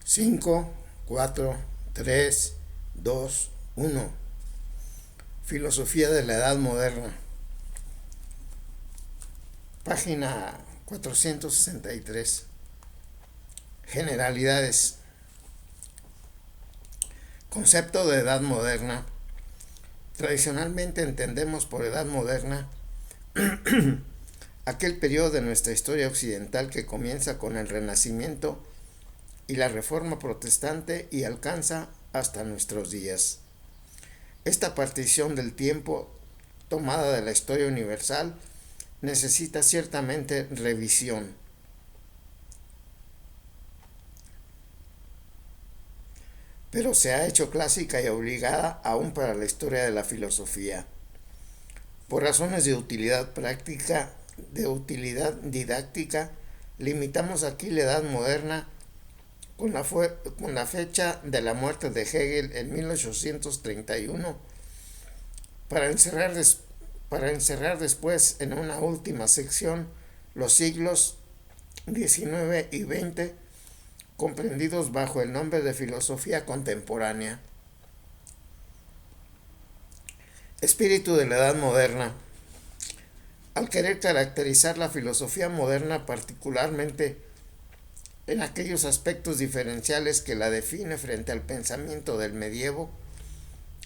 5, 4, 3, 2, 1. Filosofía de la Edad Moderna. Página 463. Generalidades. Concepto de Edad Moderna. Tradicionalmente entendemos por Edad Moderna aquel periodo de nuestra historia occidental que comienza con el Renacimiento y la Reforma Protestante y alcanza hasta nuestros días. Esta partición del tiempo, tomada de la historia universal, necesita ciertamente revisión. Pero se ha hecho clásica y obligada aún para la historia de la filosofía. Por razones de utilidad práctica, de utilidad didáctica, limitamos aquí la Edad Moderna con la fecha de la muerte de Hegel en 1831, para encerrar después en una última sección los siglos XIX y XX, comprendidos bajo el nombre de filosofía contemporánea. Espíritu de la Edad Moderna. Al querer caracterizar la filosofía moderna, particularmente en aquellos aspectos diferenciales que la define frente al pensamiento del medievo,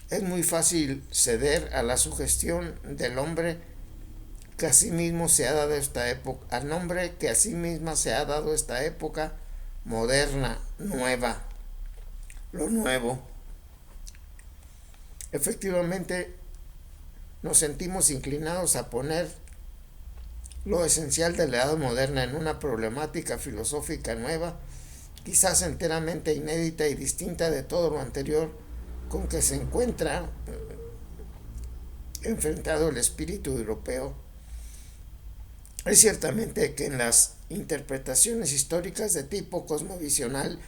es muy fácil ceder a la sugestión del hombre que a sí mismo se ha dado esta época, al nombre que a sí misma se ha dado esta época moderna, nueva, lo nuevo. Efectivamente, nos sentimos inclinados a poner lo esencial de la Edad Moderna en una problemática filosófica nueva, quizás enteramente inédita y distinta de todo lo anterior con que se encuentra enfrentado el espíritu europeo. Es ciertamente que en las interpretaciones históricas de tipo cosmovisional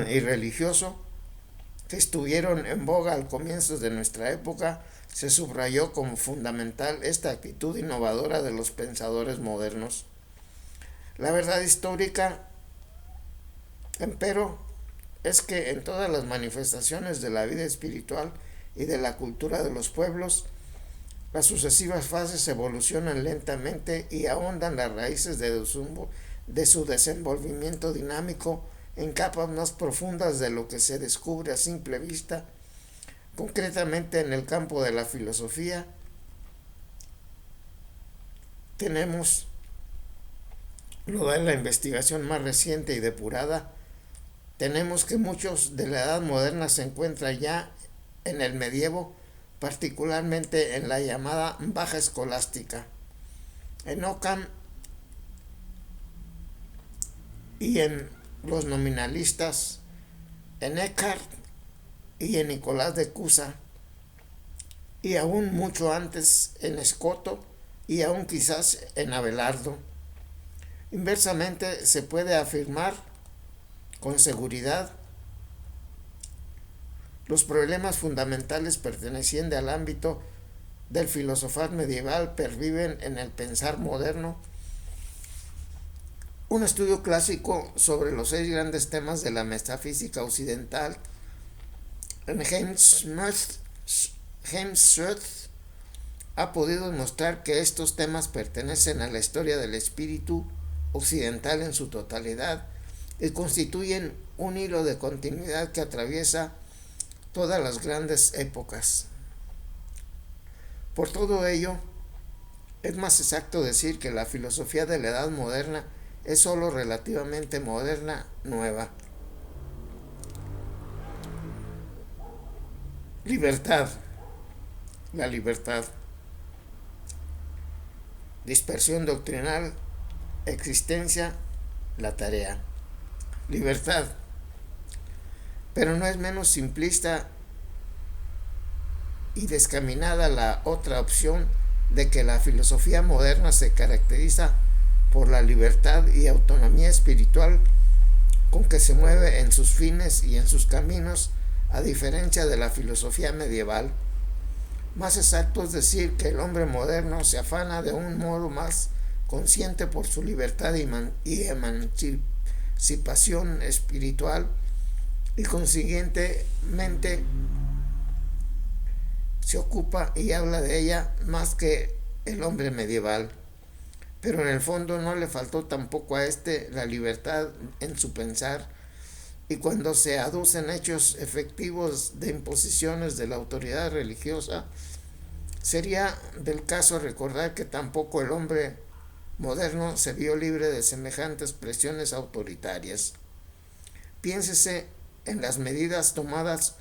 y religioso que estuvieron en boga al comienzo de nuestra época, se subrayó como fundamental esta actitud innovadora de los pensadores modernos. La verdad histórica, empero, es que en todas las manifestaciones de la vida espiritual y de la cultura de los pueblos, las sucesivas fases evolucionan lentamente y ahondan las raíces de su desenvolvimiento dinámico en capas más profundas de lo que se descubre a simple vista. Concretamente, en el campo de la filosofía, tenemos lo de la investigación más reciente y depurada. Tenemos que muchos de la Edad Moderna se encuentran ya en el medievo, particularmente en la llamada Baja Escolástica. En Ockham y en los nominalistas, en Eckhart y en Nicolás de Cusa, y aún mucho antes en Escoto y aún quizás en Abelardo. Inversamente, se puede afirmar con seguridad los problemas fundamentales pertenecientes al ámbito del filosofar medieval perviven en el pensar moderno. Un estudio clásico sobre los 6 grandes temas de la metafísica occidental en Hemsworth ha podido demostrar que estos temas pertenecen a la historia del espíritu occidental en su totalidad y constituyen un hilo de continuidad que atraviesa todas las grandes épocas. Por todo ello, es más exacto decir que la filosofía de la Edad Moderna es sólo relativamente moderna, nueva. Libertad. La libertad. Dispersión doctrinal. Existencia. La tarea. Libertad. Pero no es menos simplista y descaminada la otra opción de que la filosofía moderna se caracteriza por la libertad y autonomía espiritual con que se mueve en sus fines y en sus caminos, a diferencia de la filosofía medieval. Más exacto es decir que el hombre moderno se afana de un modo más consciente por su libertad y emancipación espiritual y consiguientemente se ocupa y habla de ella más que el hombre medieval. Pero en el fondo no le faltó tampoco a la libertad en su pensar, y cuando se aducen hechos efectivos de imposiciones de la autoridad religiosa, sería del caso recordar que tampoco el hombre moderno se vio libre de semejantes presiones autoritarias. Piénsese en las medidas tomadas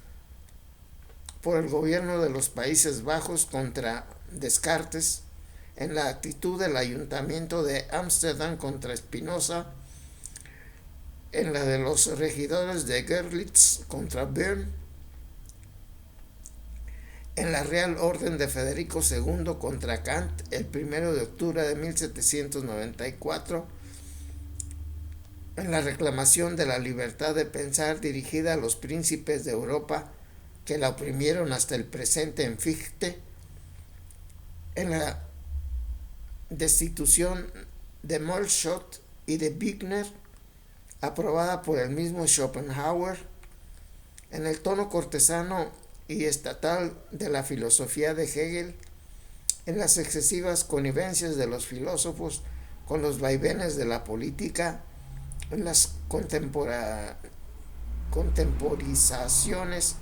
por el gobierno de los Países Bajos contra Descartes, en la actitud del ayuntamiento de Ámsterdam contra Spinoza, en la de los regidores de Görlitz contra Böhm, en la Real Orden de Federico II contra Kant el 1 de octubre de 1794, en la reclamación de la libertad de pensar dirigida a los príncipes de Europa que la oprimieron hasta el presente en Fichte, en la destitución de Mollschott y de Wigner, aprobada por el mismo Schopenhauer, en el tono cortesano y estatal de la filosofía de Hegel, en las excesivas connivencias de los filósofos con los vaivenes de la política, en las contemporizaciones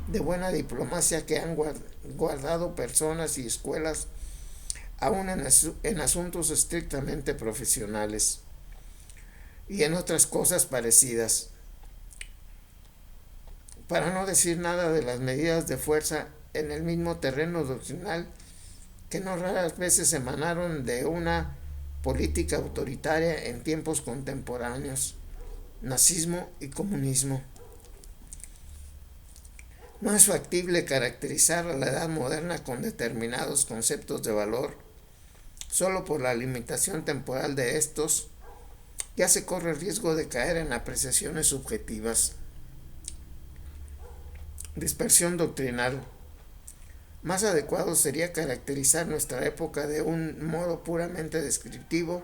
de buena diplomacia que han guardado personas y escuelas aún en asuntos estrictamente profesionales, y en otras cosas parecidas. Para no decir nada de las medidas de fuerza en el mismo terreno doctrinal que no raras veces emanaron de una política autoritaria en tiempos contemporáneos, nazismo y comunismo. No es factible caracterizar a la edad moderna con determinados conceptos de valor. Solo por la limitación temporal de estos, ya se corre el riesgo de caer en apreciaciones subjetivas. Dispersión doctrinal. Más adecuado sería caracterizar nuestra época de un modo puramente descriptivo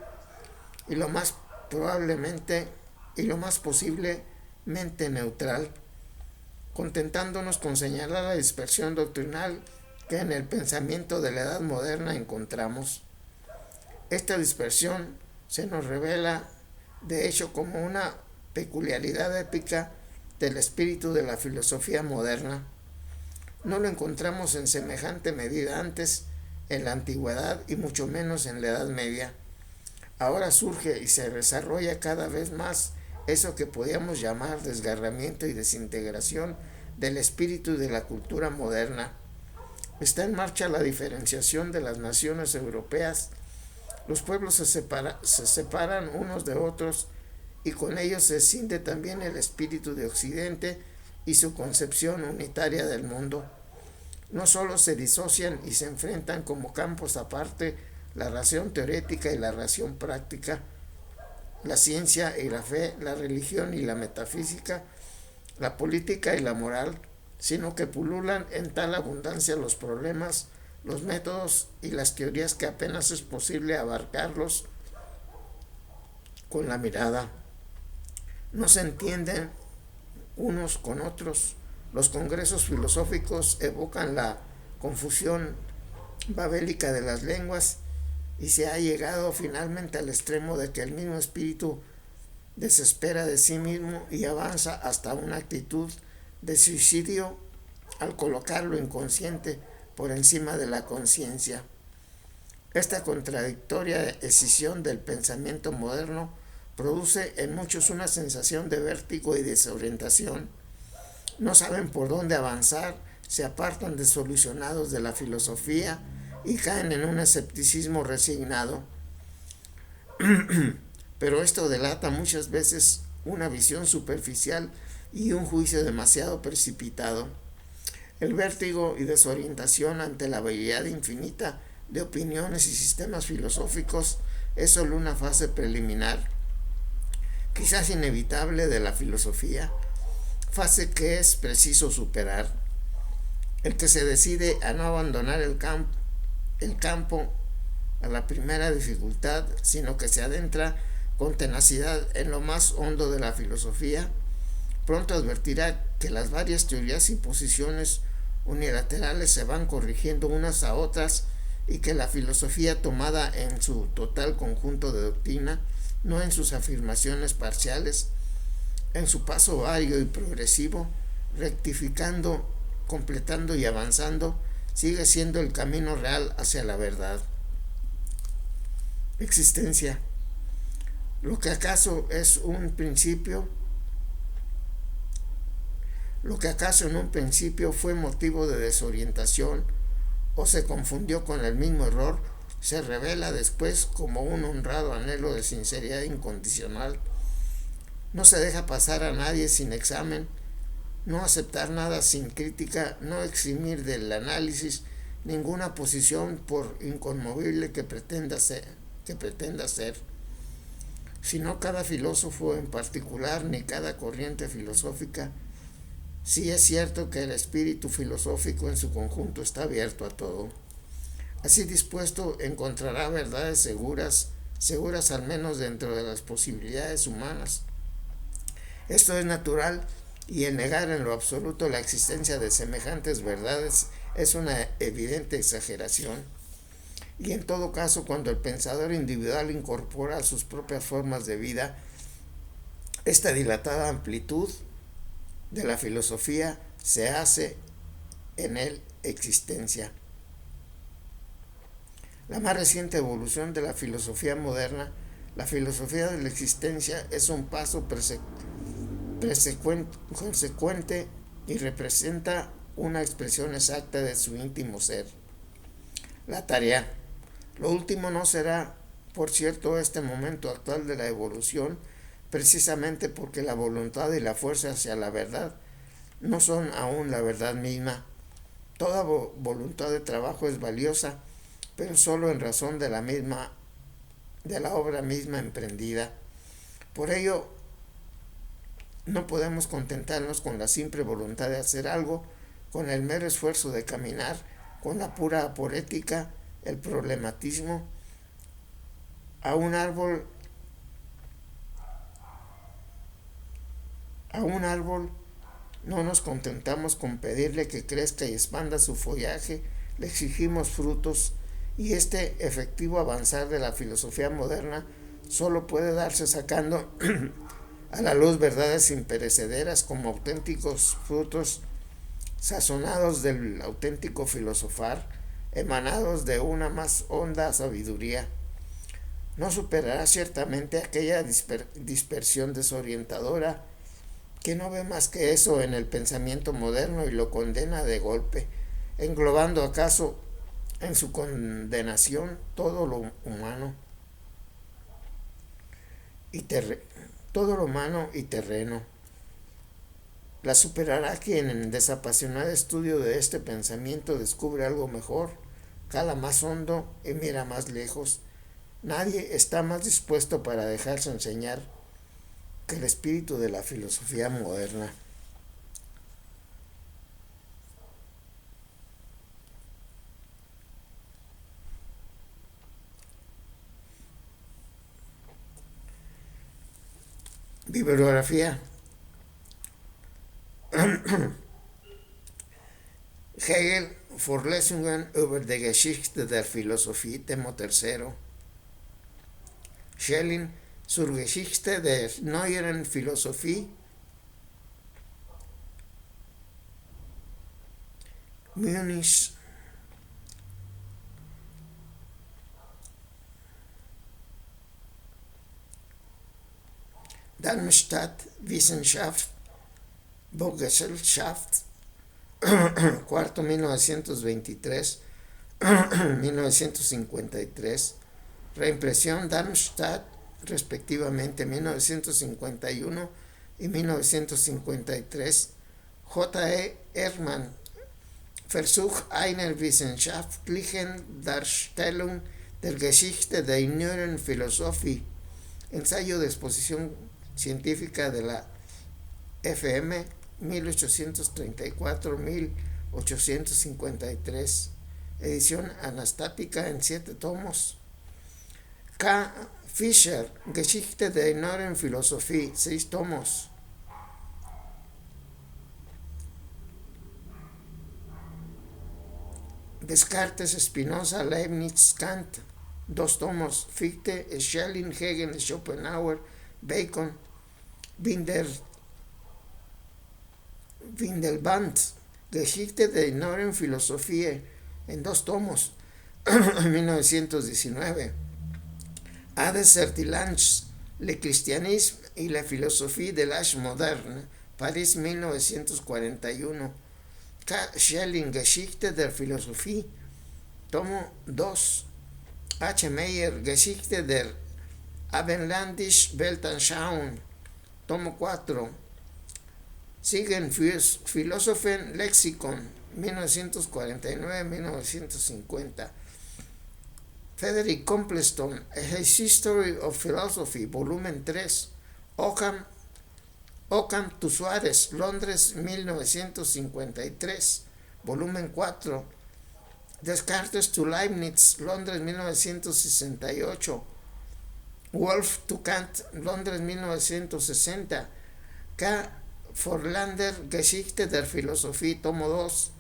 y lo más posiblemente neutral, contentándonos con señalar la dispersión doctrinal que en el pensamiento de la edad moderna encontramos. Esta dispersión se nos revela de hecho como una peculiaridad épica del espíritu de la filosofía moderna. No lo encontramos en semejante medida antes en la antigüedad y mucho menos en la Edad Media. Ahora surge y se desarrolla cada vez más eso que podíamos llamar desgarramiento y desintegración del espíritu y de la cultura moderna. Está en marcha la diferenciación de las naciones europeas. Los pueblos se separan unos de otros, y con ellos se escinde también el espíritu de Occidente y su concepción unitaria del mundo. No solo se disocian y se enfrentan como campos aparte la razón teórica y la razón práctica, la ciencia y la fe, la religión y la metafísica, la política y la moral, sino que pululan en tal abundancia los problemas, los métodos y las teorías que apenas es posible abarcarlos con la mirada. No se entienden unos con otros. Los congresos filosóficos evocan la confusión babélica de las lenguas, y se ha llegado finalmente al extremo de que el mismo espíritu desespera de sí mismo y avanza hasta una actitud de suicidio al colocar lo inconsciente por encima de la conciencia. Esta contradictoria escisión del pensamiento moderno produce en muchos una sensación de vértigo y desorientación. No saben por dónde avanzar, se apartan desolucionados de la filosofía y caen en un escepticismo resignado. Pero esto delata muchas veces una visión superficial y un juicio demasiado precipitado. El vértigo y desorientación ante la variedad infinita de opiniones y sistemas filosóficos es solo una fase preliminar, quizás inevitable, de la filosofía, fase que es preciso superar. El que se decide a no abandonar el campo a la primera dificultad, sino que se adentra con tenacidad en lo más hondo de la filosofía, pronto advertirá que las varias teorías y posiciones unilaterales se van corrigiendo unas a otras y que la filosofía tomada en su total conjunto de doctrina, no en sus afirmaciones parciales, en su paso vario y progresivo, rectificando, completando y avanzando, sigue siendo el camino real hacia la verdad. Existencia. Lo que acaso en un principio fue motivo de desorientación o se confundió con el mismo error, se revela después como un honrado anhelo de sinceridad incondicional. No se deja pasar a nadie sin examen, no aceptar nada sin crítica, no eximir del análisis ninguna posición por inconmovible que pretenda ser, sino cada filósofo en particular ni cada corriente filosófica. Sí es cierto que el espíritu filosófico en su conjunto está abierto a todo. Así dispuesto encontrará verdades seguras al menos dentro de las posibilidades humanas. Esto es natural y el negar en lo absoluto la existencia de semejantes verdades es una evidente exageración. Y en todo caso, cuando el pensador individual incorpora a sus propias formas de vida, esta dilatada amplitud de la filosofía se hace en él existencia. La más reciente evolución de la filosofía moderna, la filosofía de la existencia, es un paso consecuente y representa una expresión exacta de su íntimo ser. La tarea. Lo último no será, por cierto, este momento actual de la evolución, precisamente porque la voluntad y la fuerza hacia la verdad no son aún la verdad misma. Toda voluntad de trabajo es valiosa, pero solo en razón de la obra misma emprendida. Por ello, no podemos contentarnos con la simple voluntad de hacer algo, con el mero esfuerzo de caminar, con la pura aporética, el problematismo. A un árbol no nos contentamos con pedirle que crezca y expanda su follaje, le exigimos frutos, y este efectivo avanzar de la filosofía moderna solo puede darse sacando a la luz verdades imperecederas como auténticos frutos sazonados del auténtico filosofar, emanados de una más honda sabiduría. No superará ciertamente aquella dispersión desorientadora que no ve más que eso en el pensamiento moderno y lo condena de golpe, englobando acaso en su condenación todo lo humano y terreno. La superará quien en desapasionado estudio de este pensamiento descubre algo mejor, cala más hondo y mira más lejos. Nadie está más dispuesto para dejarse enseñar que el espíritu de la filosofía moderna. Bibliografía. Hegel, Vorlesungen über die Geschichte der Philosophie, Tomo 3. Schelling, zur Geschichte der neueren Philosophie. Munich, Darmstadt, Wissenschaft, Buchgesellschaft, cuarto 1923, 1953, reimpresión Darmstadt, respectivamente 1951 y 1953, J. E. Ehrmann, Versuch einer wissenschaftlichen Darstellung der Geschichte der neueren Philosophie, ensayo de exposición científica de la FM 1834-1853, edición anastática en 7 tomos. K. Fischer, Geschichte der inneren Philosophie, 6 tomos. Descartes, Spinoza, Leibniz, Kant, 2 tomos. Fichte, Schelling, Hegel, Schopenhauer, Bacon, Windelband, Geschichte der inneren Philosophie, en 2 tomos, 1919. Hades Sertilange, Le Christianisme y la Philosophie de l'Âge Moderne, París 1941. K. Schelling, Geschichte der Philosophie, tomo 2. H. Meyer, Geschichte der Abendländischen Weltanschauung, tomo 4. Siguen Philosophen Lexicon, 1949-1950. Frederick Completon, A History of Philosophy, volumen 3. Occam to Suárez, Londres, 1953, volumen 4. Descartes to Leibniz, Londres, 1968. Wolff to Kant, Londres, 1960. K. Forlander, Geschichte der Philosophie, tomo 2.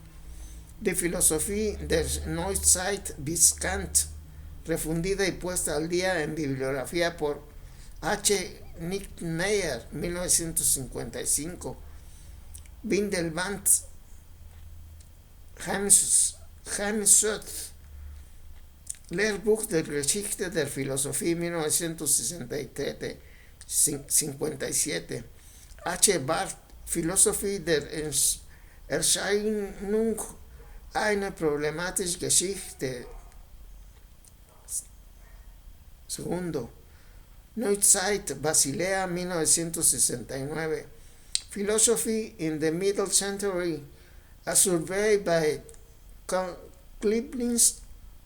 Die Philosophie der Neuzeit bis Kant, refundida y puesta al día en bibliografía por H. Nichtmeyer, 1955. Windelband, Hans Schöth, Lehrbuch der Geschichte der Philosophie, 1957. H. Barth, Philosophie der Erscheinung einer problematischen Geschichte. 2. Neuzeit, Basilea, 1969. Philosophy in the Middle Century, a survey by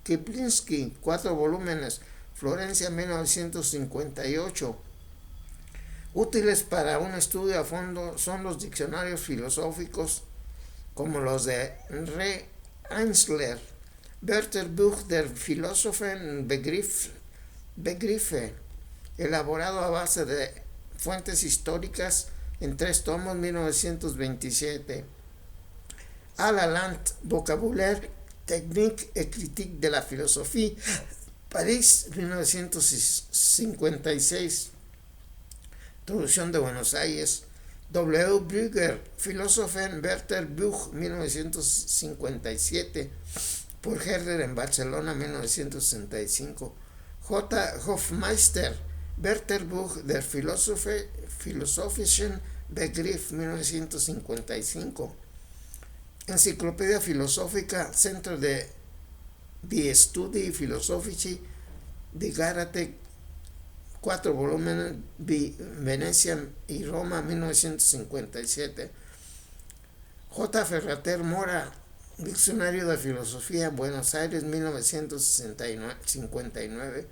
Kiplinski, 4 volúmenes, Florencia, 1958. Útiles para un estudio a fondo son los diccionarios filosóficos como los de Re Einsler, Wörterbuch der Philosophen Begriffe, elaborado a base de fuentes históricas en 3 tomos, 1927. Lalande, Vocabulaire, Technique et Critique de la Philosophie, París, 1956. Introducción de Buenos Aires. W. Brügger, Philosophen Wörterbuch, 1957. Por Herder en Barcelona, 1965. J. Hofmeister, Wörterbuch der Philosophischen Begriff, 1955. Enciclopedia Filosófica, Centro de Die Studii Philosophici di Garate, 4 volúmenes, Venecia y Roma, 1957. J. Ferrater Mora, Diccionario de Filosofía, Buenos Aires, 1959.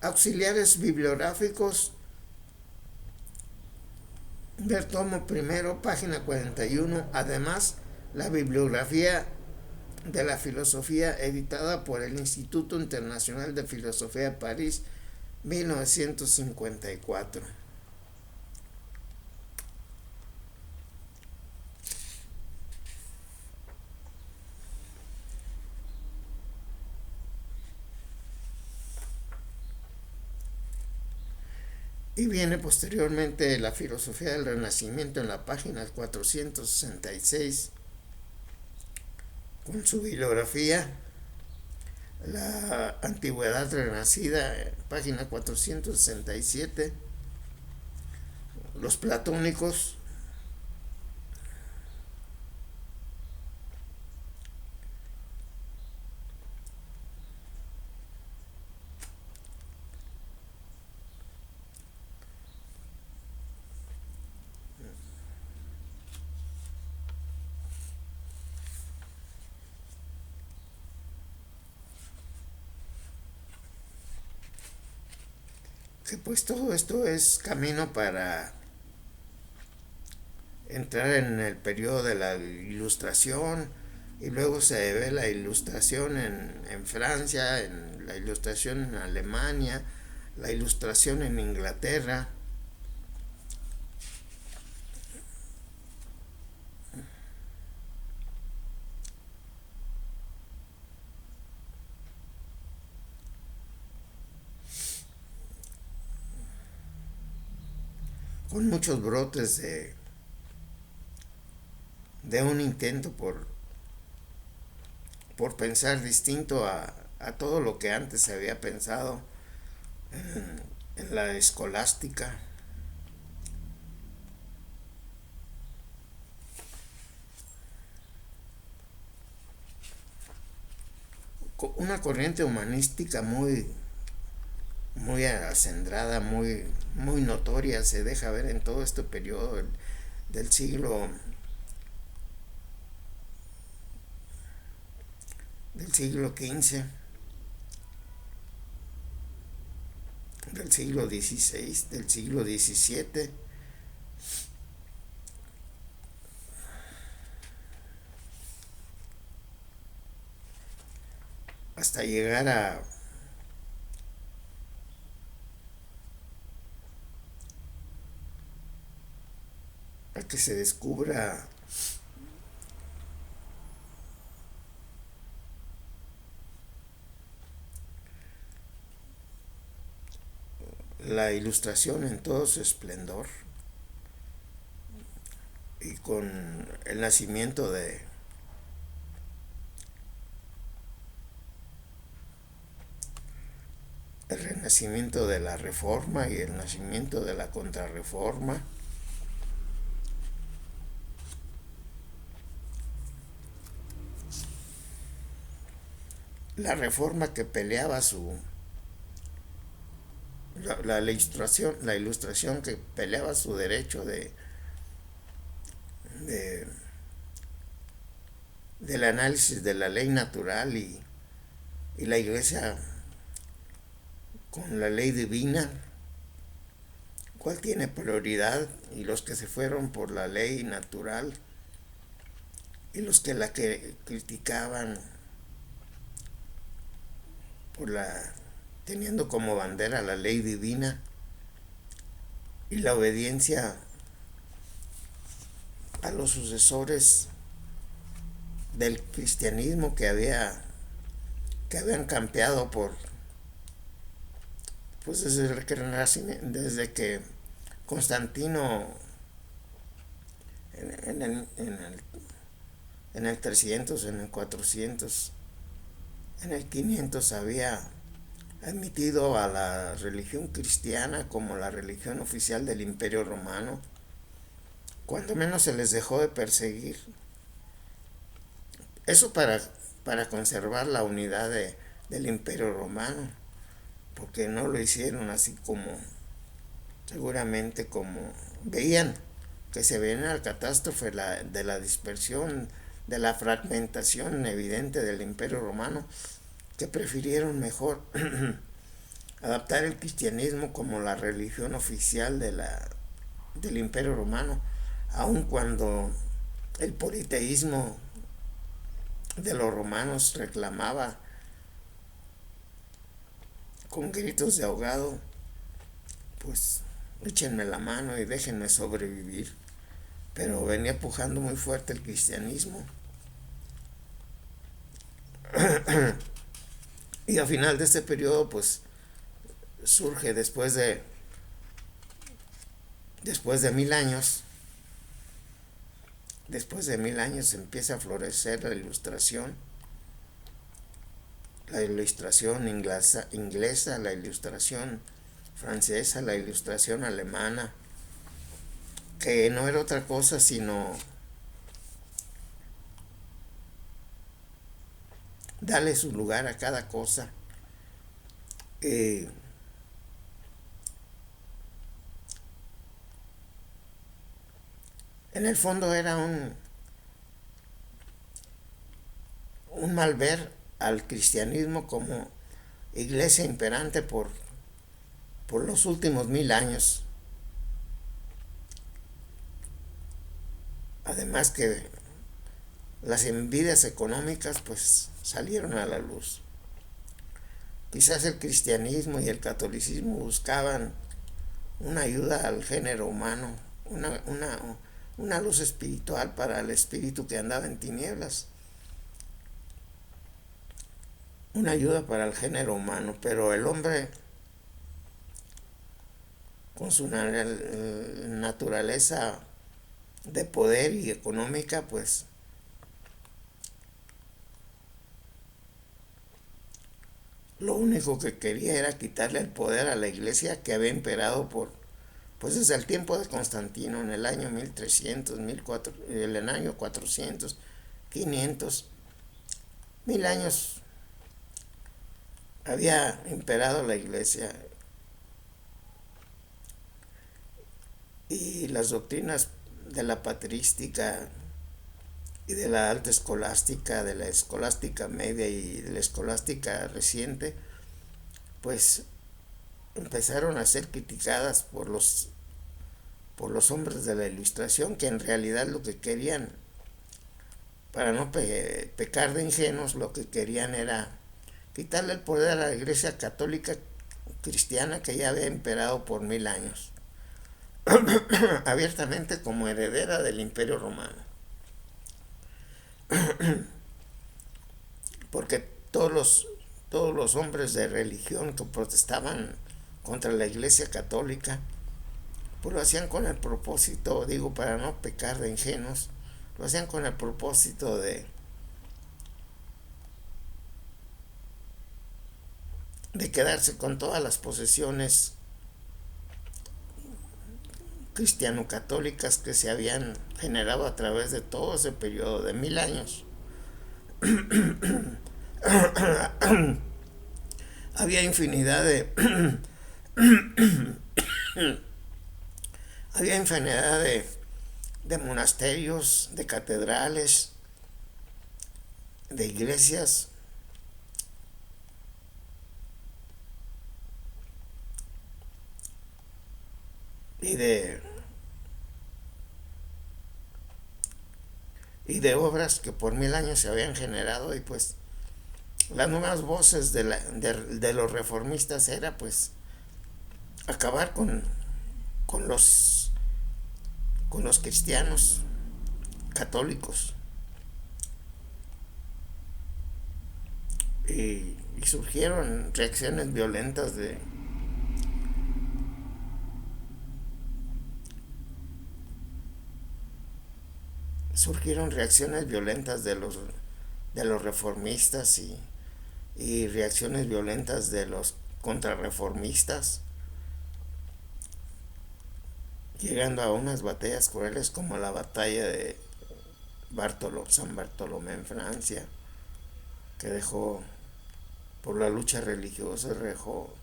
Auxiliares bibliográficos, ver tomo primero, página 41. Además, la bibliografía de la filosofía editada por el Instituto Internacional de Filosofía, París, 1954. Y viene posteriormente la filosofía del Renacimiento en la página 466 con su bibliografía. La Antigüedad Renacida, página 467. Los platónicos. Que pues todo esto es camino para entrar en el periodo de la Ilustración, y luego se ve la Ilustración en Francia, en la Ilustración en Alemania, la Ilustración en Inglaterra, con muchos brotes de un intento por pensar distinto a todo lo que antes se había pensado en la escolástica. Una corriente humanística muy acendrada, muy notoria, se deja ver en todo este periodo del siglo XV, del siglo XVI, del siglo XVII, hasta llegar a que se descubra la Ilustración en todo su esplendor, y con el nacimiento el renacimiento de la Reforma y el nacimiento de la Contrarreforma. La Reforma que peleaba la ilustración que peleaba su derecho de del análisis de la ley natural, y la Iglesia con la ley divina, cuál tiene prioridad, y los que se fueron por la ley natural y los que la que criticaban teniendo como bandera la ley divina y la obediencia a los sucesores del cristianismo que habían campeado pues desde que Constantino en el 300, en el 400, en el 500 había admitido a la religión cristiana como la religión oficial del Imperio Romano. Cuando menos se les dejó de perseguir. Eso para conservar la unidad del Imperio Romano, porque no lo hicieron así seguramente como veían que se venía la catástrofe de la dispersión, de la fragmentación evidente del Imperio Romano, que prefirieron mejor adaptar el cristianismo como la religión oficial del Imperio Romano, aun cuando el politeísmo de los romanos reclamaba con gritos de ahogado, pues échenme la mano y déjenme sobrevivir. Pero venía pujando muy fuerte el cristianismo. Y al final de este periodo, pues surge después de 1000 años, empieza a florecer la ilustración inglesa, la ilustración francesa, la ilustración alemana, que no era otra cosa sino darle su lugar a cada cosa. En el fondo era un mal ver al cristianismo como iglesia imperante por los últimos 1000 años. Además que las envidias económicas pues salieron a la luz. quizás el cristianismo y el catolicismo buscaban una ayuda al género humano, una luz espiritual para el espíritu que andaba en tinieblas, una ayuda para el género humano, pero el hombre con su naturaleza de poder y económica, pues lo único que quería era quitarle el poder a la iglesia que había imperado pues desde el tiempo de Constantino, en el año 1300, 1400, en el año 400, 500, 1000 años había imperado la iglesia, y las doctrinas de la patrística y de la alta escolástica, de la escolástica media y de la escolástica reciente, pues empezaron a ser criticadas por los hombres de la Ilustración, que en realidad lo que querían, para no pecar de ingenuos, lo que querían era quitarle el poder a la Iglesia católica cristiana que ya había imperado por 1000 años, abiertamente como heredera del Imperio Romano. Porque todos los hombres de religión que protestaban contra la Iglesia católica, pues lo hacían con el propósito, digo, para no pecar de ingenuos, lo hacían con el propósito de quedarse con todas las posesiones cristiano-católicas que se habían generado a través de todo ese periodo de 1000 años. Había infinidad de había infinidad de monasterios, de catedrales, de iglesias, y de obras que por 1000 años se habían generado, y pues las nuevas voces de los reformistas era pues acabar con los con los cristianos católicos, y surgieron reacciones violentas de los reformistas, y reacciones violentas de los contrarreformistas, llegando a unas batallas crueles como la batalla de San Bartolomé en Francia, que por la lucha religiosa, dejó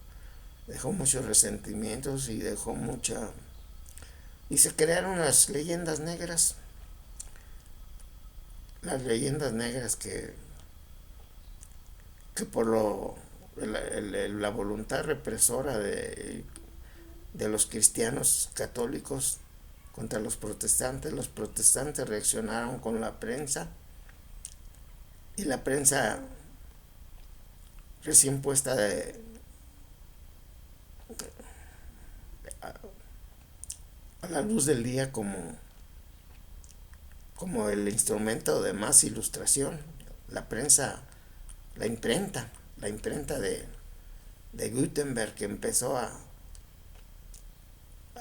muchos resentimientos, y se crearon las leyendas negras que por la voluntad represora de los cristianos católicos contra los protestantes reaccionaron con la prensa, y la prensa recién puesta a la luz del día como el instrumento de más ilustración, la prensa, la imprenta de Gutenberg, que empezó a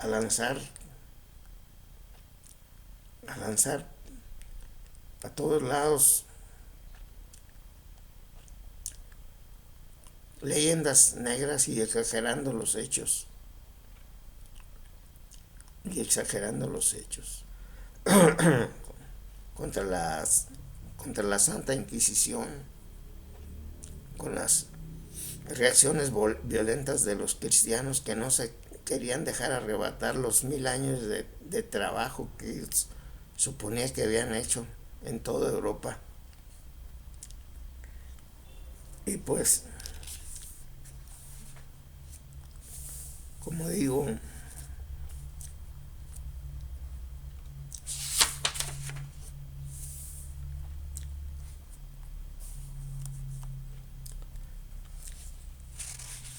lanzar a todos lados leyendas negras, y exagerando los hechos, contra la Santa Inquisición, con las reacciones violentas de los cristianos que no se querían dejar arrebatar los 1000 años de trabajo que suponía que habían hecho en toda Europa. Y pues, como digo,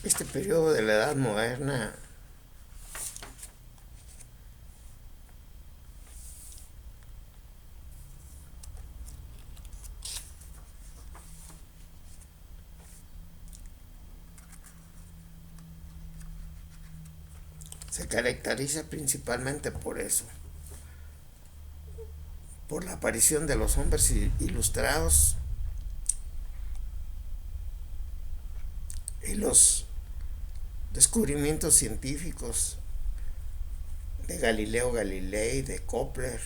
Este periodo de la Edad Moderna se caracteriza principalmente por eso, por la aparición de los hombres ilustrados y los descubrimientos científicos de Galileo Galilei, de Kepler,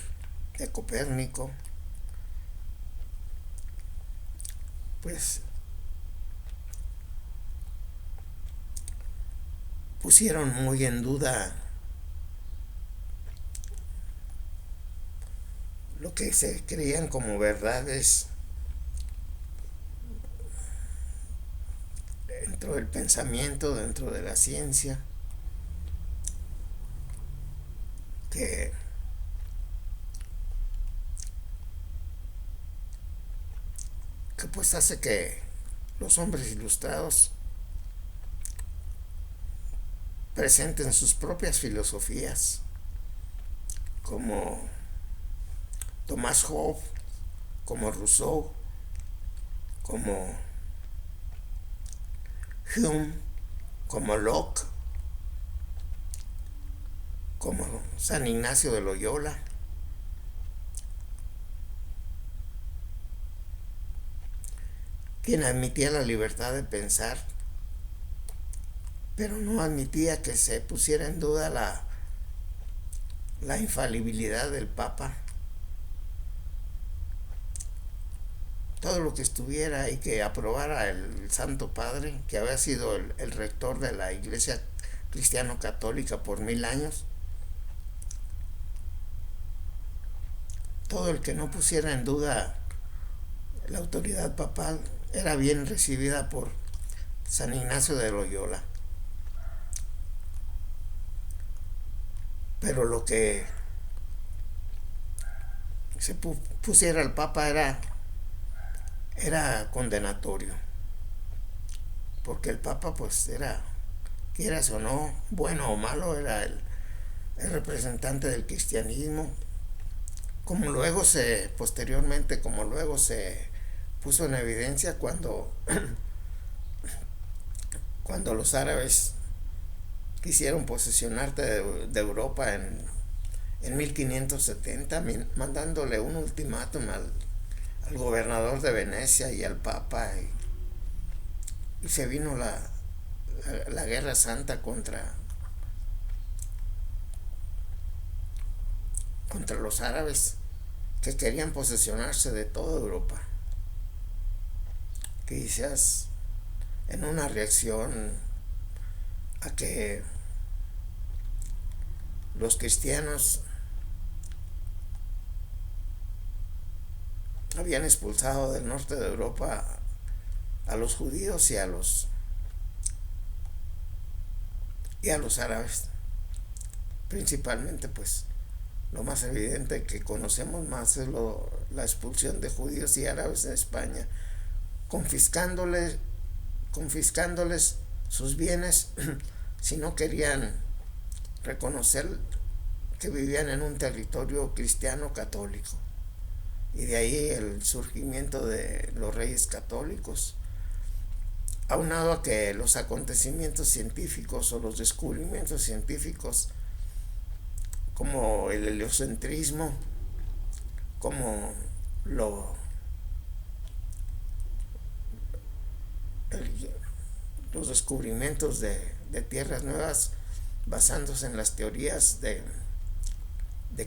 de Copérnico, pues pusieron muy en duda lo que se creían como verdades dentro del pensamiento, dentro de la ciencia, que pues hace que los hombres ilustrados presenten sus propias filosofías, como Thomas Hobbes, como Rousseau, como Hume, como Locke, como San Ignacio de Loyola, quien admitía la libertad de pensar, pero no admitía que se pusiera en duda la infalibilidad del Papa. Todo lo que estuviera y que aprobara el Santo Padre, que había sido el rector de la Iglesia Cristiano-Católica por 1000 años, todo el que no pusiera en duda la autoridad papal era bien recibida por San Ignacio de Loyola. Pero lo que se pusiera el Papa era condenatorio, porque el Papa pues era, quieras o no, bueno o malo, era el representante del cristianismo, como luego posteriormente, como luego se puso en evidencia cuando los árabes quisieron posesionarte de Europa en 1570, mandándole un ultimátum al gobernador de Venecia y al Papa, y se vino la Guerra Santa contra los árabes, que querían posesionarse de toda Europa. Quizás en una reacción a que los cristianos habían expulsado del norte de Europa a los judíos y a los árabes, principalmente. Pues lo más evidente que conocemos más es la expulsión de judíos y árabes en España, confiscándoles sus bienes si no querían reconocer que vivían en un territorio cristiano católico. Y de ahí el surgimiento de los reyes católicos, aunado a que los acontecimientos científicos o los descubrimientos científicos, como el heliocentrismo, como los descubrimientos de tierras nuevas basándose en las teorías de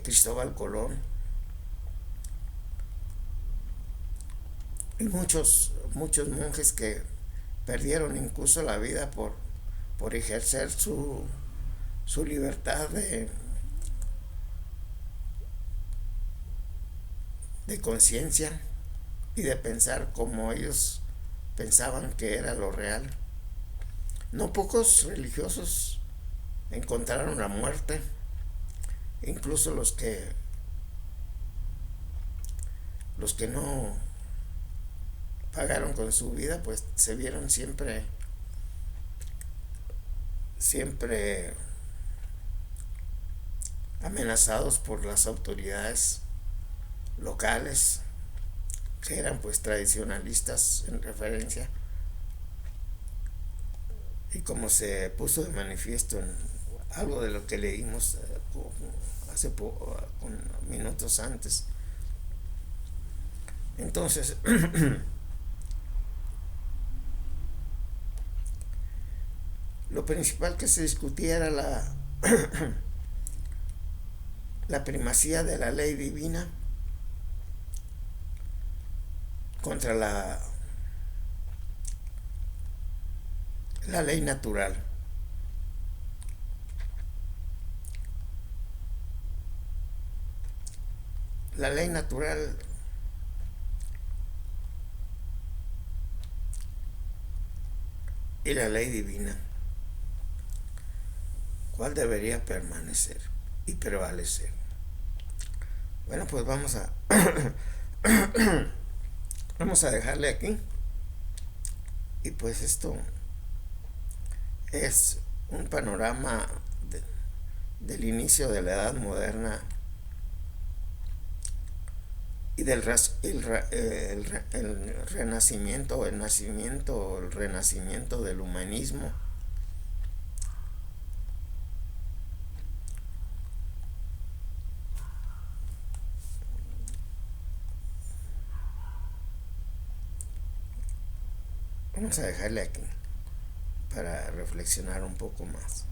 Cristóbal Colón, y muchos monjes que perdieron incluso la vida por ejercer su libertad de conciencia y de pensar como ellos pensaban que era lo real. No pocos religiosos encontraron la muerte, incluso los que no pagaron con su vida, pues se vieron siempre siempre amenazados por las autoridades locales, que eran pues tradicionalistas en referencia, y como se puso de manifiesto en algo de lo que leímos hace minutos antes. Entonces lo principal que se discutía era la primacía de la ley divina contra la ley natural. La ley natural y la ley divina. ¿Cuál debería permanecer y prevalecer? Bueno, pues vamos a vamos a dejarle aquí. Y pues esto es un panorama del inicio de la Edad Moderna y del el renacimiento, el nacimiento, el renacimiento del humanismo. Vamos a dejarle aquí para reflexionar un poco más.